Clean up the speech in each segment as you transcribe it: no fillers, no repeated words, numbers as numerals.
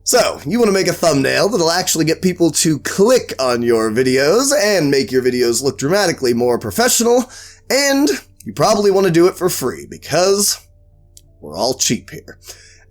So, you want to make a thumbnail that'll actually get people to click on your videos and make your videos look dramatically more professional, and you probably want to do it for free because we're all cheap here.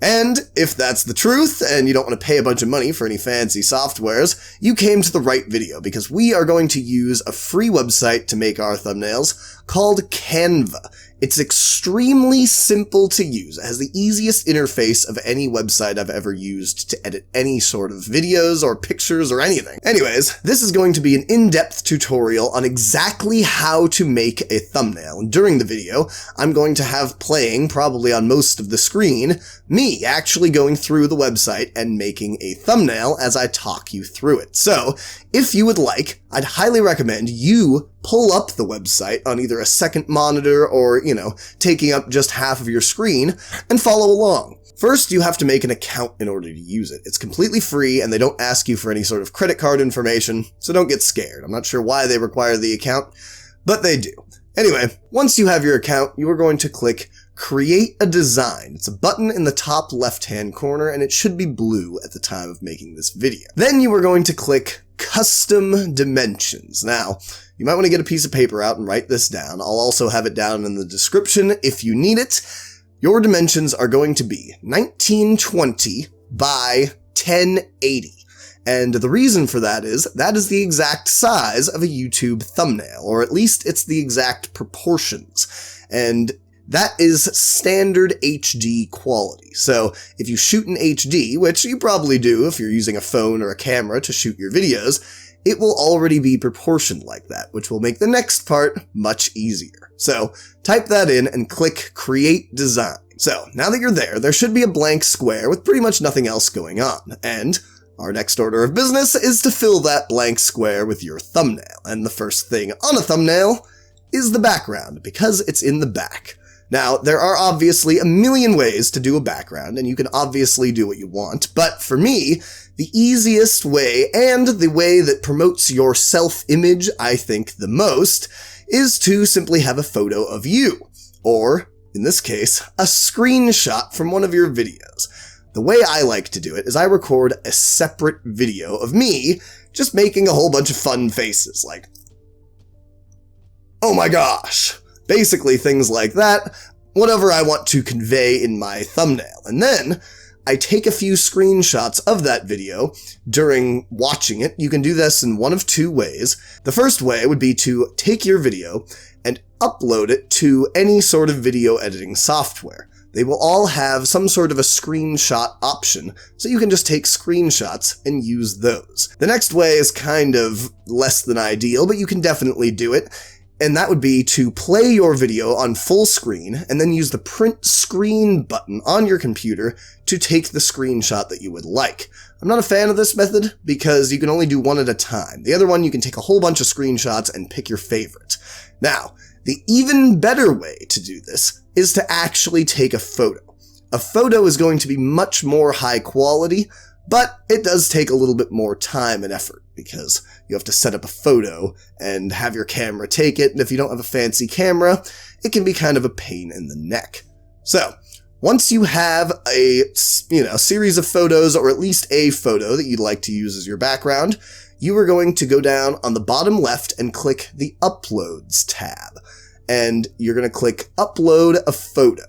And if that's the truth, and you don't want to pay a bunch of money for any fancy softwares, you came to the right video because we are going to use a free website to make our thumbnails called Canva. It's extremely simple to use. It has the easiest interface of any website I've ever used to edit any sort of videos or pictures or anything. Anyways, this is going to be an in-depth tutorial on exactly how to make a thumbnail. And during the video, I'm going to have playing, probably on most of the screen, me actually going through the website and making a thumbnail as I talk you through it. So, if you would like, I'd highly recommend you pull up the website on either a second monitor or, taking up just half of your screen and follow along. First, you have to make an account in order to use it. It's completely free and they don't ask you for any sort of credit card information, so don't get scared. I'm not sure why they require the account, but they do. Anyway, once you have your account, you are going to click Create a Design. It's a button in the top left-hand corner and it should be blue at the time of making this video. Then you are going to click Custom Dimensions. Now, you might want to get a piece of paper out and write this down. I'll also have it down in the description if you need it. Your dimensions are going to be 1920 by 1080. And the reason for that is the exact size of a YouTube thumbnail, or at least it's the exact proportions. And that is standard HD quality. So if you shoot in HD, which you probably do if you're using a phone or a camera to shoot your videos, it will already be proportioned like that, which will make the next part much easier. So type that in and click Create Design. So now that you're there should be a blank square with pretty much nothing else going on. And our next order of business is to fill that blank square with your thumbnail. And the first thing on a thumbnail is the background, because it's in the back. Now, there are obviously a million ways to do a background, and you can obviously do what you want, but for me, the easiest way, and the way that promotes your self-image, I think, the most, is to simply have a photo of you, or, in this case, a screenshot from one of your videos. The way I like to do it is I record a separate video of me just making a whole bunch of fun faces, like, oh my gosh. Basically things like that, whatever I want to convey in my thumbnail. And then I take a few screenshots of that video during watching it. You can do this in one of two ways. The first way would be to take your video and upload it to any sort of video editing software. They will all have some sort of a screenshot option, so you can just take screenshots and use those. The next way is kind of less than ideal, but you can definitely do it. And that would be to play your video on full screen and then use the print screen button on your computer to take the screenshot that you would like. I'm not a fan of this method because you can only do one at a time. The other one, you can take a whole bunch of screenshots and pick your favorite. Now, the even better way to do this is to actually take a photo. A photo is going to be much more high quality, but it does take a little bit more time and effort because you have to set up a photo and have your camera take it, and if you don't have a fancy camera, it can be kind of a pain in the neck. So, once you have a series of photos, or at least a photo that you'd like to use as your background, you are going to go down on the bottom left and click the Uploads tab. And you're going to click Upload a Photo.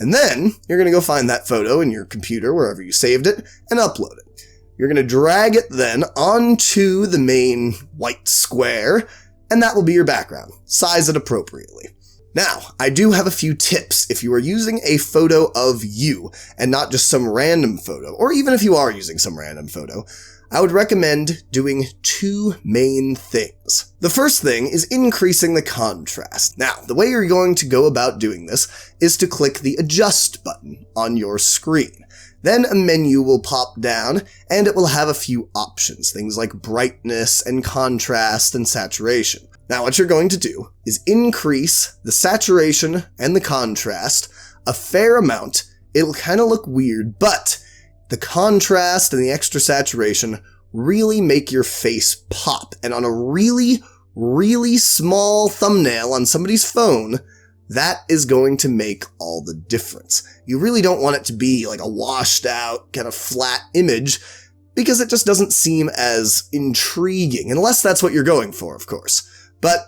And then you're going to go find that photo in your computer, wherever you saved it, and upload it. You're going to drag it then onto the main white square, and that will be your background. Size it appropriately. Now, I do have a few tips if you are using a photo of you and not just some random photo, or even if you are using some random photo. I would recommend doing two main things. The first thing is increasing the contrast. Now, the way you're going to go about doing this is to click the Adjust button on your screen. Then a menu will pop down, and it will have a few options, things like brightness and contrast and saturation. Now, what you're going to do is increase the saturation and the contrast a fair amount. It'll kind of look weird, but the contrast and the extra saturation really make your face pop. And on a really, really small thumbnail on somebody's phone, that is going to make all the difference. You really don't want it to be like a washed out, kind of flat image, because it just doesn't seem as intriguing, unless that's what you're going for, of course. But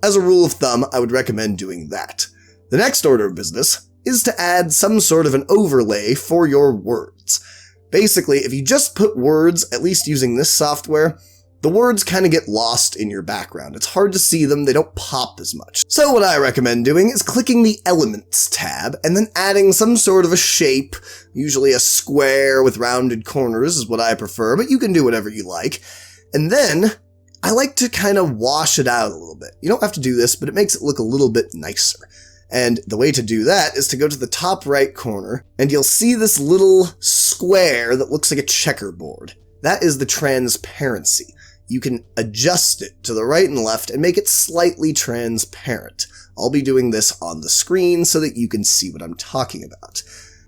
as a rule of thumb, I would recommend doing that. The next order of business is to add some sort of an overlay for your words. Basically, if you just put words, at least using this software, the words kind of get lost in your background. It's hard to see them, they don't pop as much. So what I recommend doing is clicking the Elements tab and then adding some sort of a shape, usually a square with rounded corners is what I prefer, but you can do whatever you like. And then I like to kind of wash it out a little bit. You don't have to do this, but it makes it look a little bit nicer. And the way to do that is to go to the top right corner, and you'll see this little square that looks like a checkerboard. That is the transparency. You can adjust it to the right and left and make it slightly transparent. I'll be doing this on the screen so that you can see what I'm talking about.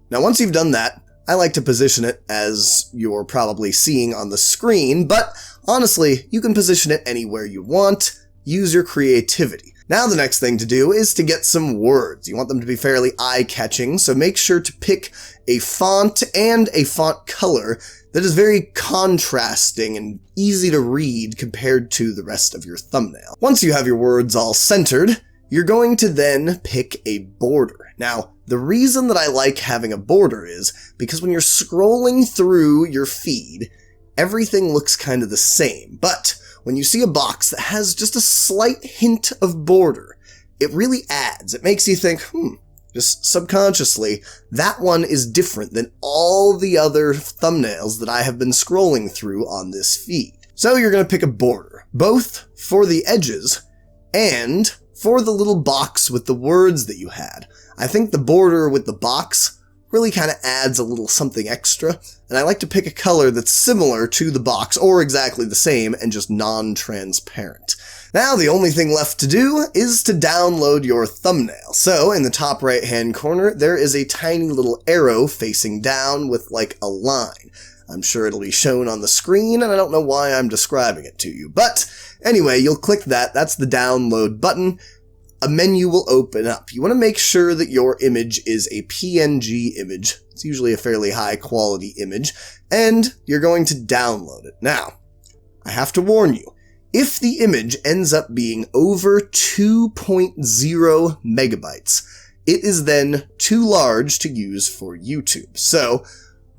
Now, once you've done that, I like to position it as you're probably seeing on the screen, but honestly, you can position it anywhere you want. Use your creativity. Now the next thing to do is to get some words. You want them to be fairly eye-catching, so make sure to pick a font and a font color that is very contrasting and easy to read compared to the rest of your thumbnail. Once you have your words all centered, you're going to then pick a border. Now, the reason that I like having a border is because when you're scrolling through your feed, everything looks kind of the same, but when you see a box that has just a slight hint of border, it really adds. It makes you think, just subconsciously, that one is different than all the other thumbnails that I have been scrolling through on this feed. So you're going to pick a border, both for the edges and for the little box with the words that you had. I think the border with the box really kind of adds a little something extra, and I like to pick a color that's similar to the box, or exactly the same, and just non-transparent. Now, the only thing left to do is to download your thumbnail. So, in the top right-hand corner, there is a tiny little arrow facing down with, like, a line. I'm sure it'll be shown on the screen, and I don't know why I'm describing it to you. But, anyway, you'll click that. That's the download button. A menu will open up. You want to make sure that your image is a PNG image. It's usually a fairly high quality image, and you're going to download it. Now, I have to warn you, if the image ends up being over 2.0 megabytes, it is then too large to use for YouTube. So,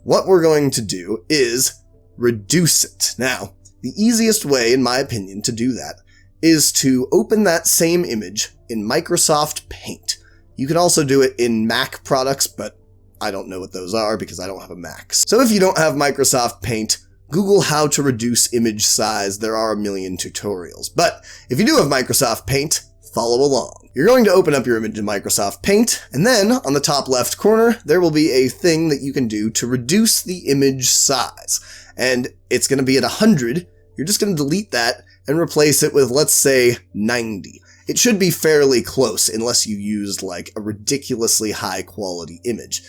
what we're going to do is reduce it. Now, the easiest way, in my opinion, to do that is to open that same image in Microsoft Paint. You can also do it in Mac products, but I don't know what those are because I don't have a Mac. So if you don't have Microsoft Paint, Google how to reduce image size. There are a million tutorials. But if you do have Microsoft Paint, follow along. You're going to open up your image in Microsoft Paint, and then on the top left corner, there will be a thing that you can do to reduce the image size. And it's going to be at 100. You're just going to delete that and replace it with, let's say, 90. It should be fairly close unless you used like a ridiculously high quality image.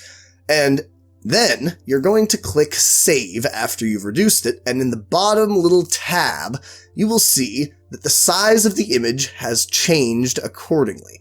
And then you're going to click Save after you've reduced it, and in the bottom little tab, you will see that the size of the image has changed accordingly.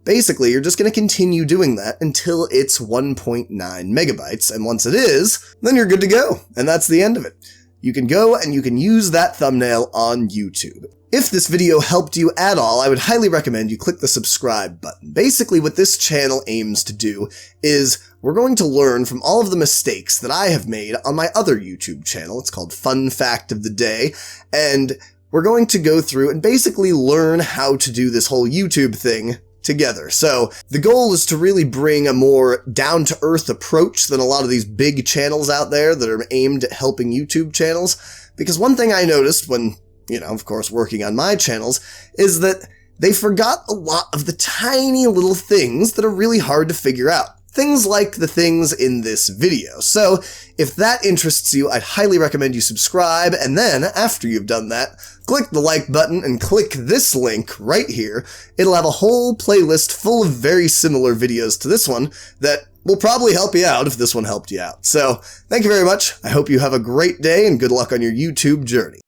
Basically, you're just going to continue doing that until it's 1.9 megabytes, and once it is, then you're good to go, and that's the end of it. You can go and you can use that thumbnail on YouTube. If this video helped you at all, I would highly recommend you click the subscribe button. Basically, what this channel aims to do is we're going to learn from all of the mistakes that I have made on my other YouTube channel. It's called Fun Fact of the Day, and we're going to go through and basically learn how to do this whole YouTube thing together. So the goal is to really bring a more down-to-earth approach than a lot of these big channels out there that are aimed at helping YouTube channels. Because one thing I noticed when, of course, working on my channels, is that they forgot a lot of the tiny little things that are really hard to figure out. Things like the things in this video. So, if that interests you, I'd highly recommend you subscribe, and then, after you've done that, click the like button and click this link right here. It'll have a whole playlist full of very similar videos to this one that will probably help you out if this one helped you out. So, thank you very much. I hope you have a great day and good luck on your YouTube journey.